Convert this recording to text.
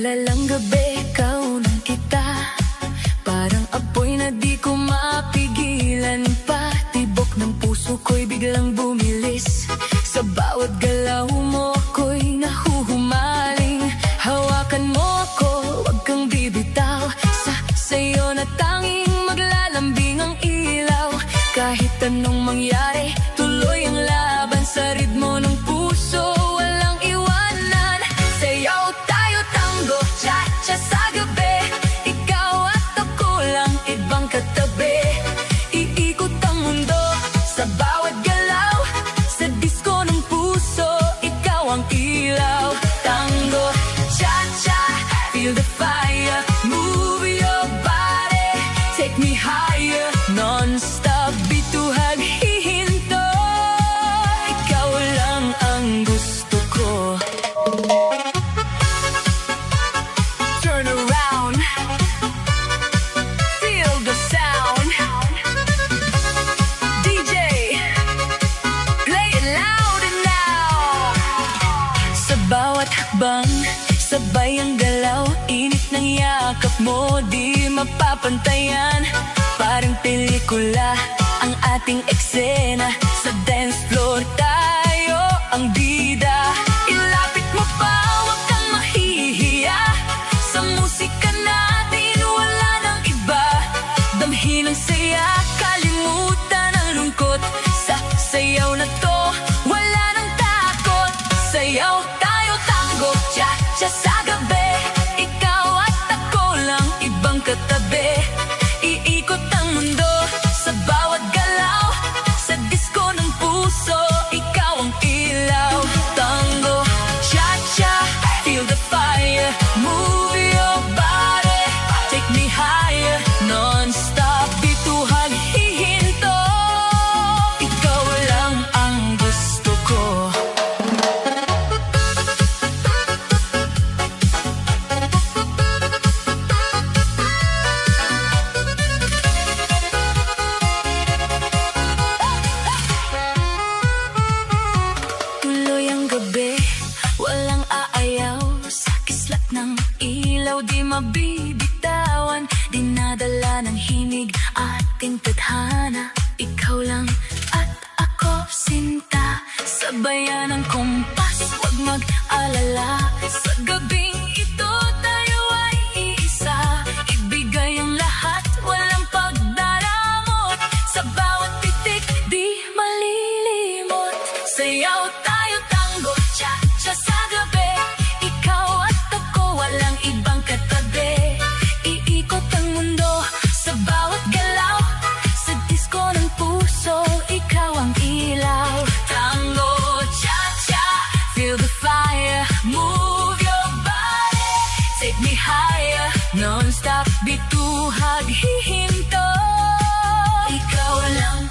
Kilalang gabi, kaunan kita. Parang apoy na di ko mapigilan pa. Tibok ng puso ko'y biglang bumilis. Sa bawat galaw mo ako'y nahuhumaling. Hawakan mo ako, wag kang bibitaw. Sa'yo na tanging maglalambing ang ilaw. Kahit anong mangyari, tuloy ang laban. Sa ritmo ng puso, walang iwanan. Sayaw tayo tango, cha-cha sa gabi. Ikaw at ako lang, ibang katabi. Iikot ang mundo sa bawat galaw. Sa disco ng puso, ikaw ang ilaw. Tango, cha-cha, feel the fire. Move your body, take me higher. Non-stop, bituhag, hihinto. Ikaw lang ang gusto ko. Turn around, feel the sound. DJ, play it loud and now. Sa bawat hakbang, sabay ang galaw. Init ng yakap mo, di mapapantayan. Parang pelikula ang ating eksena. Sa dance floor tayo ang bida. Ilapit mo pa, wag kang mahihiya. Sa musika natin wala nang iba. Damhin ang saya, kalimutan ang lungkot. Sa sayaw na to, wala nang takot. Sayaw tayo tango, cha-cha sa gabi. Ikaw at ako lang, ibang katabi. Iikot ang mundo sa bawat galaw. Sa disco ng puso, ikaw ang ilaw. Tango, cha-cha, feel the fire. Move your body, take me higher. Non-stop, bituhag, hihinto. Ikaw lang ang gusto ko. Tuloy ang gabi, walang aayaw. Sa kislap ng ilaw, di mabibitawan. Dinadala ng himig ating tadhana. Ikaw lang at ako, sinta. Sabayan ng kompas, wag mag-alala. Sa gabing ito, tayo ay iisa. Ibigay ang lahat, walang pagdaramot. Sa bawat pitik, di malilimot. Sayaw tayo tango, cha-cha sa gabi. Ikaw at ako, walang ibang katabi. Iikot ang mundo sa bawat galaw. Sa disco ng puso, ikaw ang ilaw. Tango, cha-cha, feel the fire. Move your body, take me higher. Non-stop, bituhag, hihinto. Ikaw lang